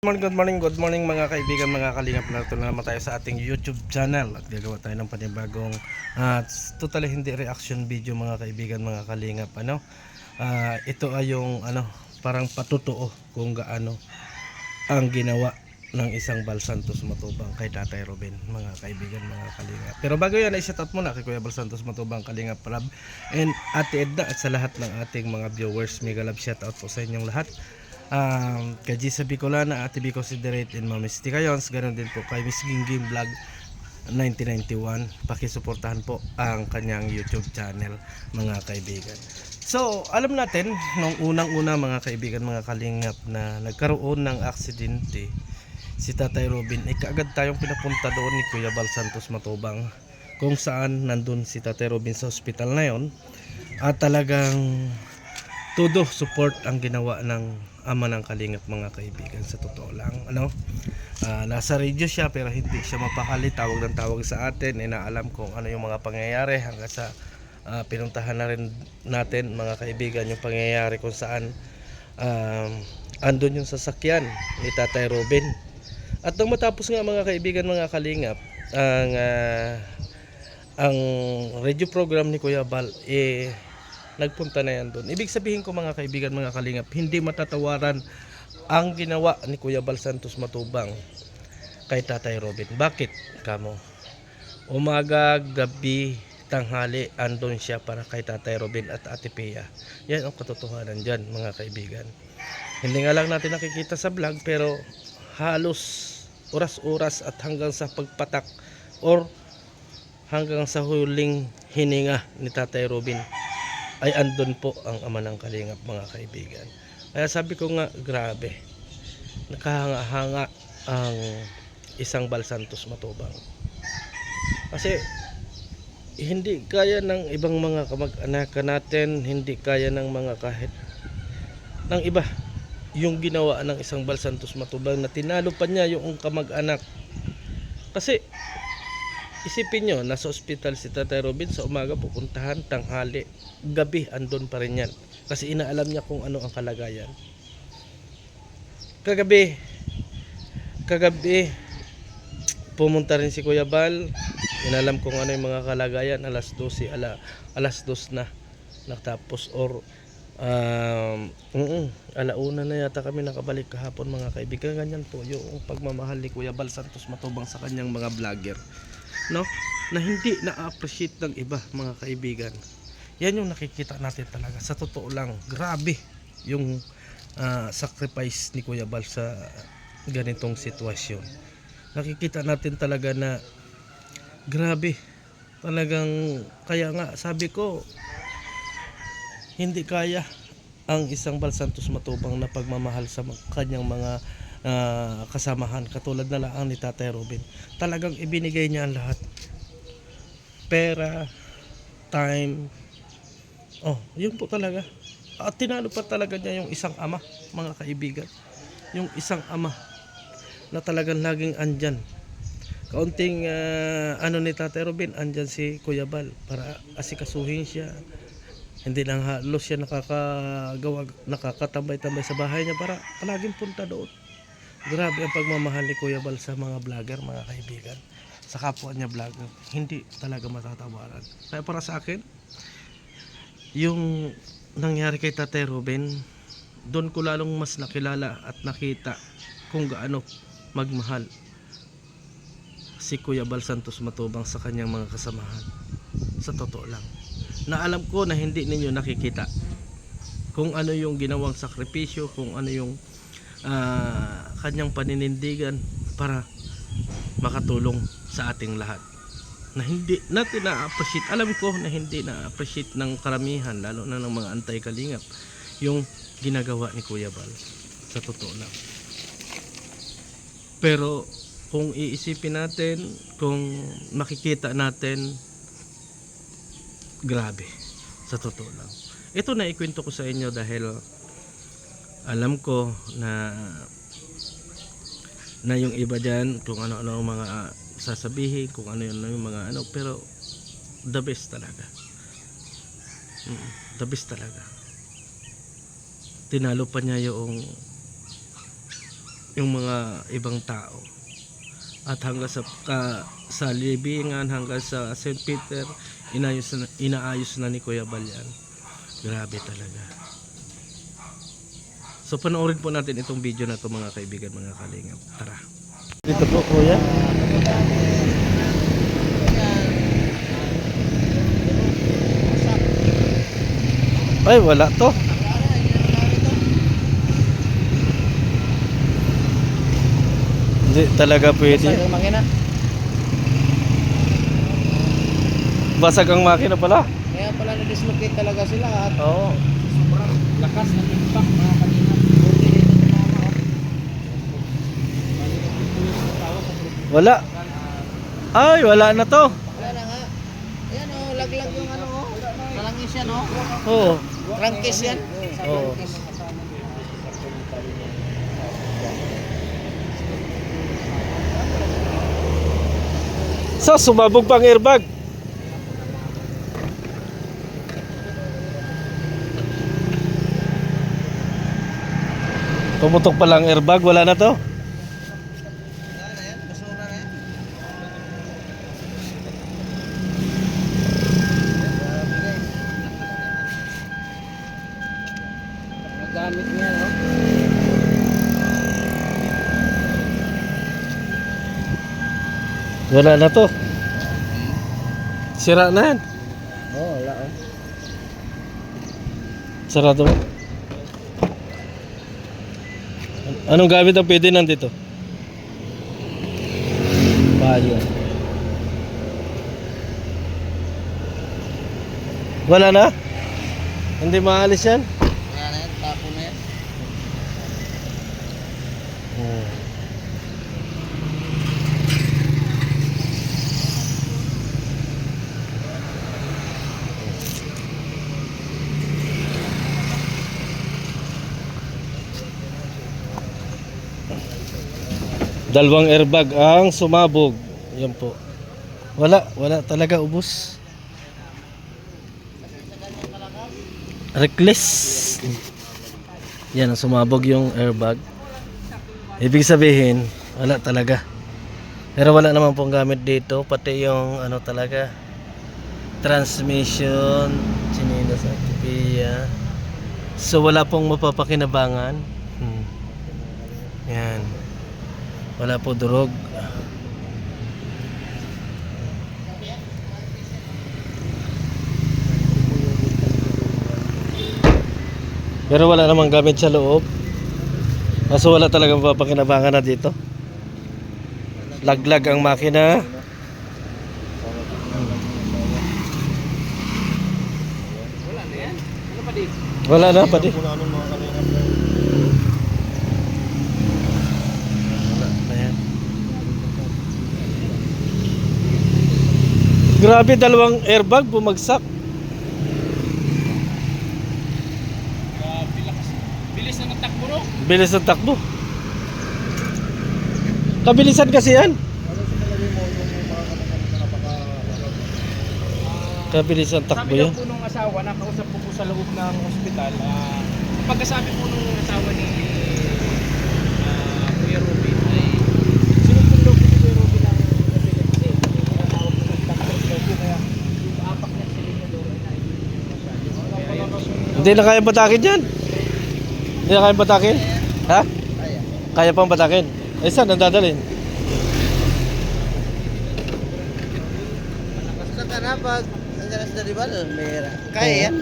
Good morning mga kaibigan, mga kalingap. Narito na naman tayo sa ating YouTube channel at gagawa tayo ng panibagong totally hindi reaction video mga kaibigan, mga kalingap. Ito ay yung parang patutuo kung gaano ang ginawa ng isang Bal Santos Matubang kay Tatay Robin, mga kaibigan, mga kalingap. Pero bago yan, i-shout out muna kay Kuya Bal Santos Matubang, Kalingap Rab, and Ate Edna at sa lahat ng ating mga viewers. Mega love shout out po sa inyong lahat. Kay Gisa Bicolana, Ate Bico Siderate, and Mami Stika Yons. Ganon din po kay Miss Gingging Vlog 1991. Pakisuportahan po ang kanyang YouTube channel, mga kaibigan. So alam natin nung unang-una mga kaibigan, mga kalingap, na nagkaroon ng aksidente si Tatay Robin, kaagad tayong pinapunta doon ni Kuya Bal Santos Matubang, kung saan nandun si Tatay Robin sa ospital na yon, at talagang todo support ang ginawa ng ama ng kalingap, mga kaibigan. Sa totoo lang, nasa radio siya pero hindi siya mapakali, tawag ng tawag sa atin, inaalam kung ano yung mga pangyayari, hanggang sa pinuntahan na rin natin, mga kaibigan, yung pangyayari kung saan andun yung sasakyan ni Tatay Robin. At nang matapos nga, mga kaibigan, mga kalingap, ang radio program ni Kuya Bal, nagpunta na yan doon. Ibig sabihin ko, mga kaibigan, mga kalingap, hindi matatawaran ang ginawa ni Kuya Bal Santos Matubang kay Tatay Robin. Bakit kamo? Umaga, gabi, tanghali, andon siya para kay Tatay Robin at Ate Pia. Yan ang katotohanan dyan, mga kaibigan. Hindi nga lang natin nakikita sa vlog, pero halos oras-oras at hanggang sa pagpatak or hanggang sa huling hininga ni Tatay Robin ay andun po ang ama ng kalingap, mga kaibigan. Kaya sabi ko nga, grabe, nakahanga-hanga ang isang Bal Santos Matubang. Kasi hindi kaya ng ibang mga kamag-anak natin, hindi kaya ng mga kahit ng iba yung ginawa ng isang Bal Santos Matubang, na tinalo pa niya yung kamag-anak. Kasi isipin nyo, nasa ospital si Tatay Robin, sa umaga pupuntahan, tanghali, gabi andun pa rin yan, kasi inaalam niya kung ano ang kalagayan. Kagabi pumunta rin si Kuya Bal, inalam kung ano yung mga kalagayan. Alas 2 na natapos, or alauna na yata kami nakabalik kahapon, mga kaibigan. Ganyan po yung pagmamahal ni Kuya Bal Santos Matubang sa kanyang mga vlogger, na hindi na-appreciate ng iba, mga kaibigan. Yan yung nakikita natin talaga. Sa totoo lang, grabe yung sacrifice ni Kuya Bal sa ganitong sitwasyon. Nakikita natin talaga na grabe talagang. Kaya nga sabi ko, hindi kaya ang isang Bal Santos Matubang na pagmamahal sa kanyang mga kasamahan, katulad na lang ni Tatay Robin. Talagang ibinigay niya ang lahat, pera, time, yun po talaga. At tinalo pa talaga niya yung isang ama, mga kaibigan, yung isang ama na talagang laging andyan. Kaunting ni Tatay Robin, andyan si Kuya Bal para asikasuhin siya. Hindi lang halos siya nakakatambay-tambay sa bahay niya, para palaging punta doon. Grabe ang pagmamahal ni Kuya Bal sa mga vlogger, mga kaibigan, sa kapwa niya vlogger. Hindi talaga matatawaran. Kaya para sa akin, yung nangyari kay Tatay Robin, doon ko lalong mas nakilala at nakita kung gaano magmahal si Kuya Bal Santos Matubang sa kanyang mga kasamahan. Sa totoo lang, na alam ko na hindi ninyo nakikita kung ano yung ginawang sakripisyo, kung ano yung kanyang paninindigan para makatulong sa ating lahat, na hindi natin na-appreciate. Alam ko na hindi na-appreciate ng karamihan, lalo na ng mga anti-kalingap, yung ginagawa ni Kuya Bal. Sa totoo lang. Pero kung iisipin natin, kung makikita natin, grabe. Sa totoo lang. Ito na ikwento ko sa inyo dahil alam ko na yung iba dyan kung ano-ano ang mga sasabihin, kung ano yung mga pero the best talaga. The best talaga. Tinalo pa niya yung yung mga ibang tao. At hanggang sa libingan, hanggang sa St. Peter, inaayos na ni Kuya Balyan. Grabe talaga. So panoorin po natin itong video na to mga kaibigan, mga kalingap. Tara. Dito po kuya. Ay wala to. Hindi talaga pwede. Basag ang makina pala. Kaya pala na-dislocate talaga sila at Oo. sobrang lakas ng impact mga kanina. Wala. Ay, wala na to. Wala na nga. Ayan o, laglag yung ano o. Malangis yan o. Oo. Crankcase yan. Oo. So, sumabog pang airbag. Pumutok pa lang airbag, wala na to. Wala na yan, basura na yan. Nagamit niya no. Wala na to. Sira na yan. Oo, wala o. Sarado mo. Anong gamit ang pwede nandito? Payo. Wala na? Hindi maalis yan? Wala na yan, tapo na yan. Dalawang airbag ang sumabog. Yan po. Wala talaga, ubos. Reckless. Yan ang sumabog yung airbag. Ibig sabihin, wala talaga. Pero wala naman pong gamit dito, pati yung ano talaga, transmission, sinina sa tipiya. So wala pong mapapakinabangan. Yan. Wala po durog. Pero wala namang gamit sa loob. Kaso wala talagang mapapakinabangan na dito. Laglag ang makina. Wala na yan. Ano pa di? Wala na pati. Grabe, dalawang airbag bumagsak. Bilis na natakbo no? Bilis ng takbo. Kabilisan kasi yan. Kabilisan takbo Sabi daw yan. po nung asawa, nakausap po sa loob ng ospital. Pagkasabi po nung asawa ni Kuya Robin ay sinunod daw po ni Kuya Robin ang kasi tawag po ng doctor daw po kaya yung apak niya silinda daw ay Hindi na kaya batakin yan. Hindi na kaya batakin. Ha? Kaya pang batakin. Eh saan ang dadalhin? basta ka na pag nandiyan na sa rival, mayroon. Kaya yan.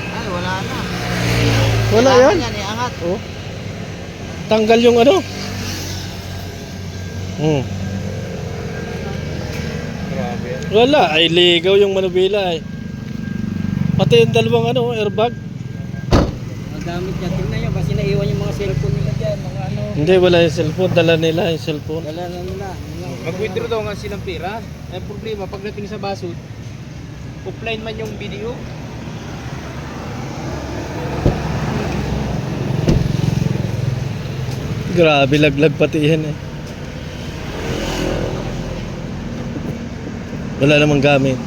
Ay, wala na. Wala yan. Yan, iangat. Oh. Tanggal yung ano. Grabe. Wala, ay ligaw yung manubila ay. Pati yung dalawang ano, airbag. Ang gamit niya, tingnan niyo, kasi naiwan yung mga cellphone nila dyan, mga ano. Hindi, wala yung cellphone, dala nila yung cellphone. Wala na nila. Mag-withdraw daw nga silang pera. Ang problema, pagdating sa basod, offline man yung video. Grabe, laglag pati yan eh. Wala namang gamit.